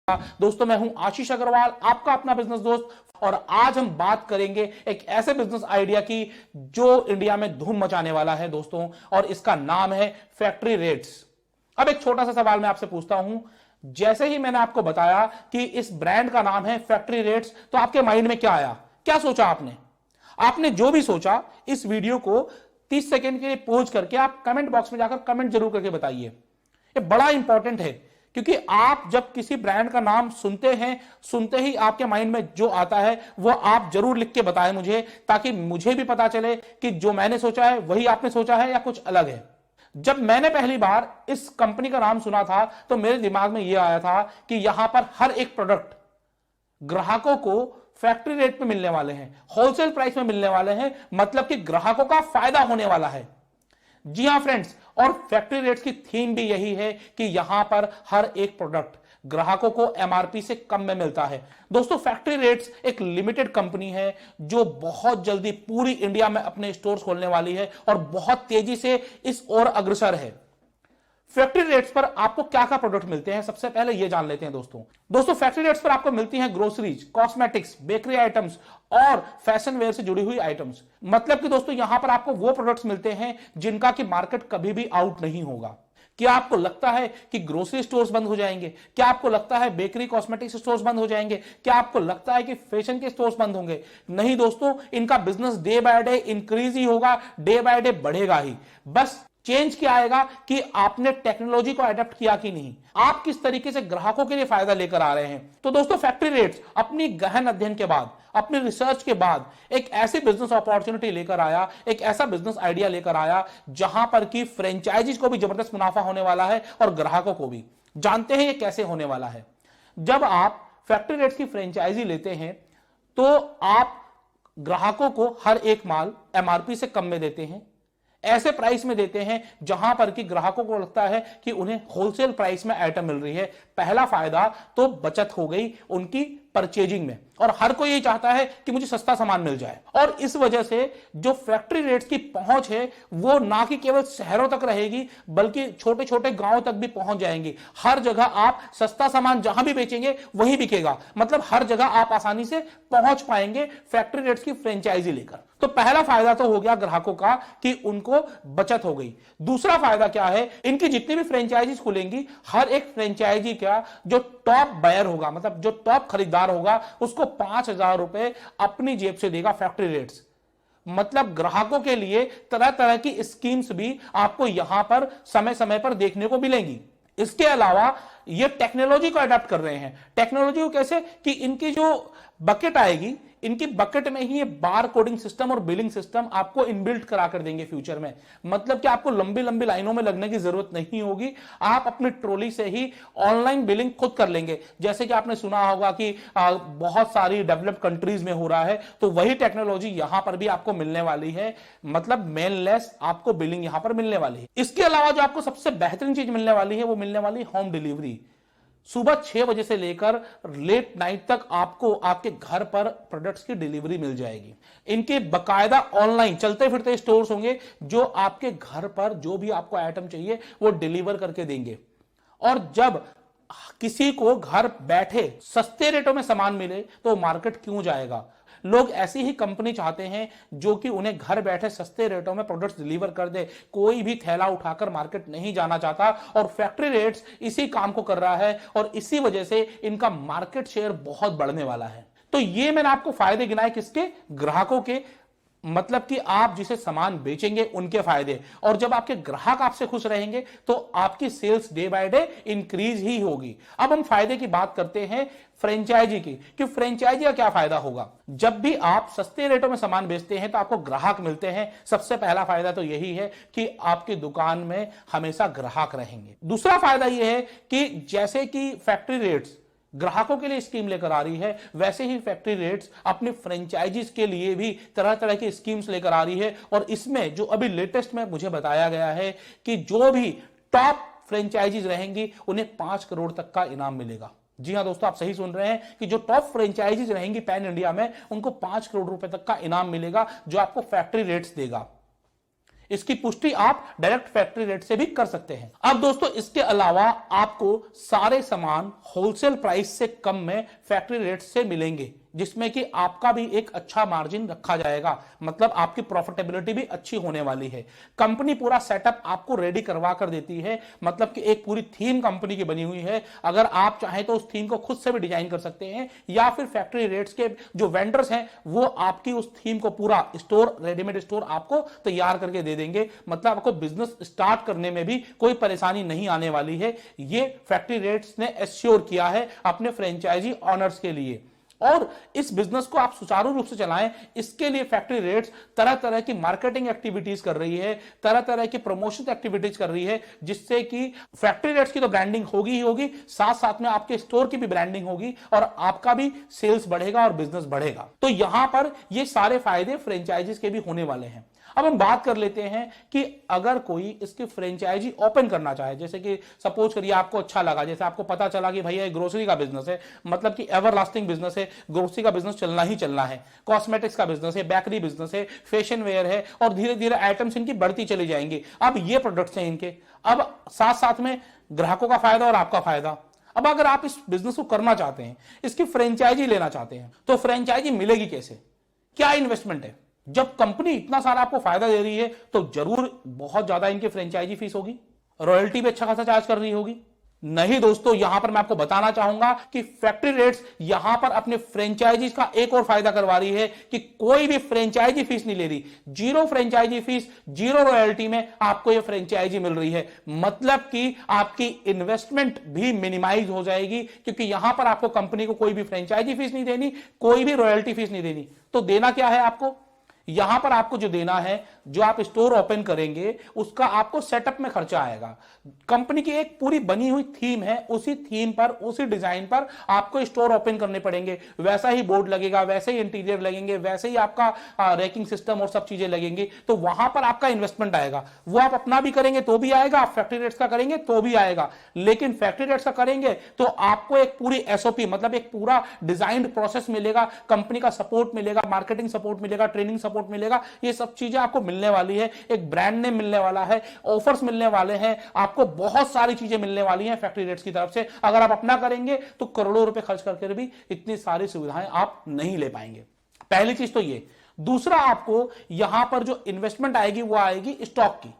दोस्तों मैं हूं आशीष अग्रवाल, आपका अपना बिजनेस दोस्त। और आज हम बात करेंगे एक ऐसे बिजनेस आइडिया की जो इंडिया में धूम मचाने वाला है दोस्तों, और इसका नाम है फैक्ट्री रेट्स। अब एक छोटा सा सवाल मैं आपसे पूछता हूं, जैसे ही मैंने आपको बताया कि इस ब्रांड का नाम है फैक्ट्री रेट्स, तो आपके माइंड में क्या आया, क्या सोचा आपने? आपने जो भी सोचा इस वीडियो को 30 सेकंड के लिए पॉज करके आप कमेंट बॉक्स में जाकर कमेंट जरूर करके बताइए। ये बड़ा इंपॉर्टेंट है, क्योंकि आप जब किसी ब्रांड का नाम सुनते हैं, सुनते ही आपके माइंड में जो आता है वो आप जरूर लिख के बताएं मुझे, ताकि मुझे भी पता चले कि जो मैंने सोचा है वही आपने सोचा है या कुछ अलग है। जब मैंने पहली बार इस कंपनी का नाम सुना था तो मेरे दिमाग में यह आया था कि यहां पर हर एक प्रोडक्ट ग्राहकों को फैक्ट्री रेट पे मिलने वाले हैं, होलसेल प्राइस में मिलने वाले हैं, मतलब कि ग्राहकों का फायदा होने वाला है। जी हां फ्रेंड्स, और फैक्ट्री रेट्स की थीम भी यही है कि यहां पर हर एक प्रोडक्ट ग्राहकों को एमआरपी से कम में मिलता है। दोस्तों फैक्ट्री रेट्स एक लिमिटेड कंपनी है जो बहुत जल्दी पूरी इंडिया में अपने स्टोर्स खोलने वाली है और बहुत तेजी से इस ओर अग्रसर है। फैक्ट्री रेट्स पर आपको क्या क्या प्रोडक्ट मिलते हैं, सबसे पहले ये जान लेते हैं दोस्तों फैक्ट्री रेट्स पर आपको मिलती हैं ग्रोसरीज, कॉस्मेटिक्स, बेकरी आइटम्स और फैशन वेयर से जुड़ी हुई आइटम्स। मतलब कि दोस्तों यहां पर आपको वो प्रोडक्ट्स मिलते हैं जिनका कि मार्केट कभी भी आउट नहीं होगा। क्या आपको लगता है कि ग्रोसरी स्टोर्स बंद हो जाएंगे? क्या आपको लगता है बेकरी कॉस्मेटिक्स स्टोर्स बंद हो जाएंगे? क्या आपको लगता है कि फैशन के स्टोर्स बंद होंगे? नहीं दोस्तों, इनका business day by day increase ही होगा, डे बाय डे बढ़ेगा ही। बस चेंज क्या आएगा कि आपने टेक्नोलॉजी को अडेप्ट किया कि नहीं, आप किस तरीके से ग्राहकों के लिए फायदा लेकर आ रहे हैं। तो दोस्तों फैक्ट्री रेट्स अपनी गहन अध्ययन के बाद, अपनी रिसर्च के बाद एक ऐसी बिजनेस अपॉर्चुनिटी लेकर आया, एक ऐसा बिजनेस आइडिया लेकर आया जहां पर कि फ्रेंचाइजीज को भी जबरदस्त मुनाफा होने वाला है और ग्राहकों को भी। जानते हैं ये कैसे होने वाला है? जब आप फैक्ट्री रेट्स की फ्रेंचाइजी लेते हैं तो आप ग्राहकों को हर एक माल एमआरपी से कम में देते हैं, ऐसे प्राइस में देते हैं जहां पर कि ग्राहकों को लगता है कि उन्हें होलसेल प्राइस में आइटम मिल रही है। पहला फायदा तो बचत हो गई उनकी परचेजिंग में, और हर कोई ये चाहता है कि मुझे सस्ता सामान मिल जाए। और इस वजह से जो फैक्ट्री रेट्स की पहुंच है वो ना कि केवल शहरों तक रहेगी बल्कि छोटे छोटे गांवों तक भी पहुंच जाएंगी। हर जगह आप सस्ता सामान जहां भी बेचेंगे वही बिकेगा, मतलब हर जगह आप आसानी से पहुंच पाएंगे फैक्ट्री रेट्स की फ्रेंचाइजी लेकर। तो पहला फायदा तो हो गया ग्राहकों का कि उनको बचत हो गई। दूसरा फायदा क्या है, इनकी जितनी भी फ्रेंचाइजीज खुलेंगी हर एक फ्रेंचाइजी का जो टॉप बायर होगा, मतलब जो टॉप खरीदार होगा, उसको 5,000 रुपए अपनी जेब से देगा फैक्ट्री रेट्स। मतलब ग्राहकों के लिए तरह तरह की स्कीम्स भी आपको यहां पर समय समय पर देखने को मिलेंगी। इसके अलावा ये टेक्नोलॉजी को अडॉप्ट कर रहे हैं। टेक्नोलॉजी को कैसे कि इनकी जो बकेट आएगी, इनकी बकेट में ही ये बार कोडिंग सिस्टम और बिलिंग सिस्टम आपको इनबिल्ट करा कर देंगे फ्यूचर में। मतलब कि आपको लंबी लंबी लाइनों में लगने की जरूरत नहीं होगी, आप अपनी ट्रॉली से ही ऑनलाइन बिलिंग खुद कर लेंगे। जैसे कि आपने सुना होगा कि बहुत सारी डेवलप्ड कंट्रीज में हो रहा है, तो वही टेक्नोलॉजी यहां पर भी आपको मिलने वाली है। मतलब मेनलेस आपको बिलिंग यहां पर मिलने वाली है। इसके अलावा जो आपको सबसे बेहतरीन चीज मिलने वाली है वो मिलने वाली होम डिलीवरी। सुबह 6 बजे से लेकर लेट नाइट तक आपको आपके घर पर प्रोडक्ट्स की डिलीवरी मिल जाएगी। इनके बकायदा ऑनलाइन चलते फिरते स्टोर्स होंगे जो आपके घर पर जो भी आपको आइटम चाहिए वो डिलीवर करके देंगे। और जब किसी को घर बैठे सस्ते रेटों में सामान मिले तो मार्केट क्यों जाएगा? लोग ऐसी ही कंपनी चाहते हैं जो कि उन्हें घर बैठे सस्ते रेटों में प्रोडक्ट्स डिलीवर कर दे। कोई भी थैला उठाकर मार्केट नहीं जाना चाहता, और फैक्ट्री रेट्स इसी काम को कर रहा है और इसी वजह से इनका मार्केट शेयर बहुत बढ़ने वाला है। तो ये मैंने आपको फायदे गिनाए किसके? ग्राहकों के। मतलब कि आप जिसे सामान बेचेंगे उनके फायदे, और जब आपके ग्राहक आपसे खुश रहेंगे तो आपकी sales day by day increase ही होगी। अब हम फायदे की बात करते हैं फ्रेंचाइजी की, कि फ्रेंचाइजी का क्या फायदा होगा। जब भी आप सस्ते रेटों में सामान बेचते हैं तो आपको ग्राहक मिलते हैं। सबसे पहला फायदा तो यही है कि आपकी दुकान में हमेशा ग्राहक रहेंगे। दूसरा फायदा यह है कि जैसे कि फैक्ट्री रेट्स ग्राहकों के लिए स्कीम लेकर आ रही है, वैसे ही फैक्ट्री रेट्स अपने फ्रेंचाइजीज के लिए भी तरह तरह की स्कीम्स लेकर आ रही है। और इसमें जो अभी लेटेस्ट में मुझे बताया गया है कि जो भी टॉप फ्रेंचाइजीज रहेंगी उन्हें 5 करोड़ तक का इनाम मिलेगा। जी हां दोस्तों, आप सही सुन रहे हैं कि जो टॉप फ्रेंचाइजीज रहेंगी पैन इंडिया में उनको 5 करोड़ रुपए तक का इनाम मिलेगा जो आपको फैक्ट्री रेट्स देगा। इसकी पुष्टि आप डायरेक्ट फैक्ट्री रेट से भी कर सकते हैं। अब दोस्तों इसके अलावा आपको सारे सामान होलसेल प्राइस से कम में फैक्ट्री रेट से मिलेंगे, जिसमें कि आपका भी एक अच्छा मार्जिन रखा जाएगा, मतलब आपकी प्रॉफिटेबिलिटी भी अच्छी होने वाली है। कंपनी पूरा सेटअप आपको रेडी करवा कर देती है, मतलब कि एक पूरी थीम कंपनी की बनी हुई है। अगर आप चाहें तो उस थीम को खुद से भी डिजाइन कर सकते हैं, या फिर फैक्ट्री रेट्स के जो वेंडर्स हैं वो आपकी उस थीम को पूरा स्टोर, रेडीमेड स्टोर आपको तैयार करके दे देंगे। मतलब आपको बिजनेस स्टार्ट करने में भी कोई परेशानी नहीं आने वाली है। ये फैक्ट्री रेट्स ने एश्योर किया है अपने फ्रेंचाइजी ऑनर्स के लिए। और इस बिजनेस को आप सुचारू रूप से चलाएं, इसके लिए फैक्ट्री रेट्स तरह तरह की मार्केटिंग एक्टिविटीज कर रही है, तरह तरह की प्रमोशन एक्टिविटीज कर रही है, जिससे कि फैक्ट्री रेट्स की तो ब्रांडिंग होगी ही होगी, साथ साथ में आपके स्टोर की भी ब्रांडिंग होगी और आपका भी सेल्स बढ़ेगा और बिजनेस बढ़ेगा। तो यहां पर ये सारे फायदे फ्रेंचाइजीज के भी होने वाले हैं। अब हम बात कर लेते हैं कि अगर कोई इसकी फ्रेंचाइजी ओपन करना चाहे, जैसे कि सपोज करिए आपको अच्छा लगा, जैसे आपको पता चला कि भैया ग्रोसरी का बिजनेस है, मतलब कि एवरलास्टिंग बिजनेस है, ग्रोसरी का बिजनेस चलना ही चलना है, कॉस्मेटिक्स का बिजनेस है, बेकरी बिजनेस है, फैशन वेयर है, और धीरे धीरे आइटम्स इनकी बढ़ती चली जाएंगी। अब ये प्रोडक्ट्स हैं इनके, अब साथ साथ में ग्राहकों का फायदा और आपका फायदा। अब अगर आप इस बिजनेस को करना चाहते हैं, इसकी फ्रेंचाइजी लेना चाहते हैं, तो फ्रेंचाइजी मिलेगी कैसे, क्या इन्वेस्टमेंट है? जब कंपनी इतना सारा आपको फायदा दे रही है तो जरूर बहुत ज्यादा इनकी फ्रेंचाइजी फीस होगी, रॉयल्टी भी अच्छा खासा चार्ज कर रही होगी। नहीं दोस्तों, यहां पर मैं आपको बताना चाहूंगा कि फैक्ट्री रेट्स यहां पर अपने फ्रेंचाइजीज का एक और फायदा करवा रही है कि कोई भी फ्रेंचाइजी फीस नहीं ले रही। Zero franchise fees, zero royalty में आपको यह फ्रेंचाइजी मिल रही है। मतलब कि आपकी इन्वेस्टमेंट भी मिनिमाइज हो जाएगी, क्योंकि यहां पर आपको कंपनी को कोई भी फ्रेंचाइजी फीस नहीं देनी, कोई भी रॉयल्टी फीस नहीं देनी। तो देना क्या है आपको? यहां पर आपको जो देना है, जो आप स्टोर ओपन करेंगे उसका आपको सेटअप में खर्चा आएगा। कंपनी की एक पूरी बनी हुई थीम है, उसी थीम पर, उसी डिजाइन पर आपको स्टोर ओपन करने पड़ेंगे। वैसा ही बोर्ड लगेगा, वैसे ही इंटीरियर लगेंगे, वैसे ही आपका रैकिंग सिस्टम और सब चीजें लगेंगी। तो वहां पर आपका इन्वेस्टमेंट आएगा। वो आप अपना भी करेंगे तो भी आएगा, आप फैक्ट्री रेट्स का करेंगे तो भी आएगा। लेकिन फैक्ट्री रेट्स का करेंगे तो आपको एक पूरी एसओपी, मतलब एक पूरा डिजाइंड प्रोसेस मिलेगा, कंपनी का सपोर्ट मिलेगा, मार्केटिंग सपोर्ट मिलेगा, ट्रेनिंग सपोर्ट मिलेगा। ये सब चीजें आपको मिलने वाली है, एक ब्रांड नेम मिलने वाला है, ऑफर्स मिलने वाले हैं, आपको बहुत सारी चीजें मिलने वाली हैं फैक्ट्री रेट्स की तरफ से। अगर आप अपना करेंगे तो करोड़ों रुपए खर्च करके भी इतनी सारी सुविधाएं आप नहीं ले पाएंगे। पहली चीज तो ये। दूसरा, आपको यहां पर जो इन्वेस्टमेंट आएगी वो आएगी स्टॉक की।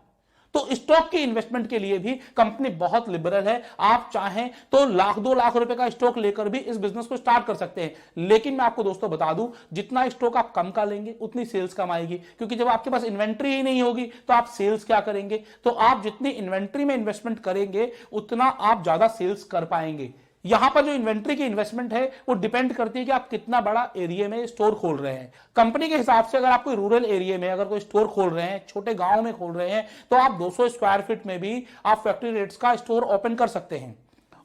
तो स्टॉक की इन्वेस्टमेंट के लिए भी कंपनी बहुत लिबरल है। आप चाहें तो लाख 2 लाख रुपए का स्टॉक लेकर भी इस बिजनेस को स्टार्ट कर सकते हैं। लेकिन मैं आपको दोस्तों बता दूं, जितना स्टॉक आप कम का लेंगे उतनी सेल्स कम आएगी, क्योंकि जब आपके पास इन्वेंट्री ही नहीं होगी तो आप सेल्स क्या करेंगे? तो आप जितनी इन्वेंट्री में इन्वेस्टमेंट करेंगे उतना आप ज्यादा सेल्स कर पाएंगे। यहां पर जो इन्वेंट्री की इन्वेस्टमेंट है वो डिपेंड करती है कि आप कितना बड़ा एरिया में स्टोर खोल रहे हैं। कंपनी के हिसाब से अगर आप कोई रूरल एरिया में अगर कोई स्टोर खोल रहे हैं, छोटे गांव में खोल रहे हैं, तो आप 200 स्क्वायर फीट में भी आप फैक्ट्री रेट्स का स्टोर ओपन कर सकते हैं।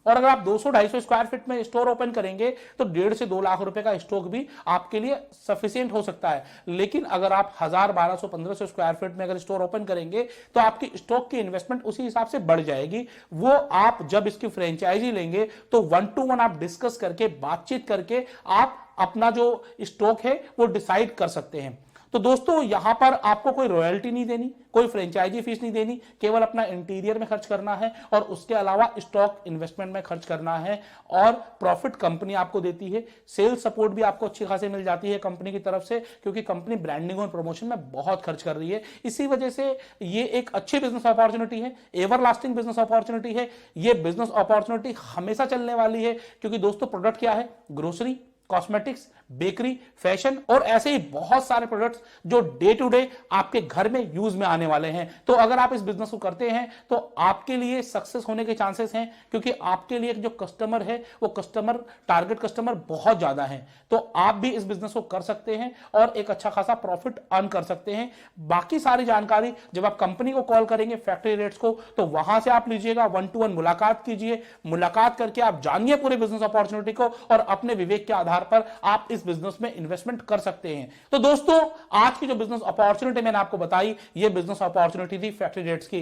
और अगर आप 200-250 स्क्वायर फीट में स्टोर ओपन करेंगे तो 1.5 से 2 लाख रुपए का स्टॉक भी आपके लिए सफिशिएंट हो सकता है। लेकिन अगर आप 1000, 1200, 1500 स्क्वायर फीट में अगर स्टोर ओपन करेंगे तो आपकी स्टॉक की इन्वेस्टमेंट उसी हिसाब से बढ़ जाएगी। वो आप जब इसकी फ्रेंचाइजी लेंगे तो 1 to 1 आप डिस्कस करके, बातचीत करके आप अपना जो स्टॉक है वो डिसाइड कर सकते हैं। तो दोस्तों यहां पर आपको कोई रॉयल्टी नहीं देनी, कोई फ्रेंचाइजी फीस नहीं देनी, केवल अपना इंटीरियर में खर्च करना है और उसके अलावा स्टॉक इन्वेस्टमेंट में खर्च करना है। और प्रॉफिट कंपनी आपको देती है, सेल्स सपोर्ट भी आपको अच्छी खासी मिल जाती है कंपनी की तरफ से, क्योंकि कंपनी ब्रांडिंग और प्रमोशन में बहुत खर्च कर रही है। इसी वजह से ये एक अच्छी बिजनेस अपॉर्चुनिटी है, एवरलास्टिंग बिजनेस अपॉर्चुनिटी है। ये बिजनेस अपॉर्चुनिटी हमेशा चलने वाली है, क्योंकि दोस्तों प्रोडक्ट क्या है? ग्रोसरी, कॉस्मेटिक्स, बेकरी, फैशन और ऐसे ही बहुत सारे प्रोडक्ट्स जो डे टू डे आपके घर में यूज में आने वाले हैं। तो अगर आप इस बिजनेस को करते हैं तो आपके लिए सक्सेस होने के चांसेस हैं, क्योंकि आपके लिए जो कस्टमर है वो कस्टमर, टारगेट कस्टमर बहुत ज्यादा है। तो आप भी इस बिजनेस को कर सकते हैं और एक अच्छा खासा प्रॉफिट अर्न कर सकते हैं। बाकी सारी जानकारी जब आप कंपनी को कॉल करेंगे फैक्ट्री रेट्स को, तो वहां से आप लीजिएगा, 1 to 1 मुलाकात कीजिए। मुलाकात करके आप जानिए पूरे बिजनेस अपॉर्चुनिटी को और अपने विवेक के आधार पर आप इस बिजनेस में इन्वेस्टमेंट कर सकते हैं। तो दोस्तों आज की जो बिजनेस अपॉर्चुनिटी मैंने आपको बताई, ये बिजनेस अपॉर्चुनिटी थी फैक्ट्री रेट्स की।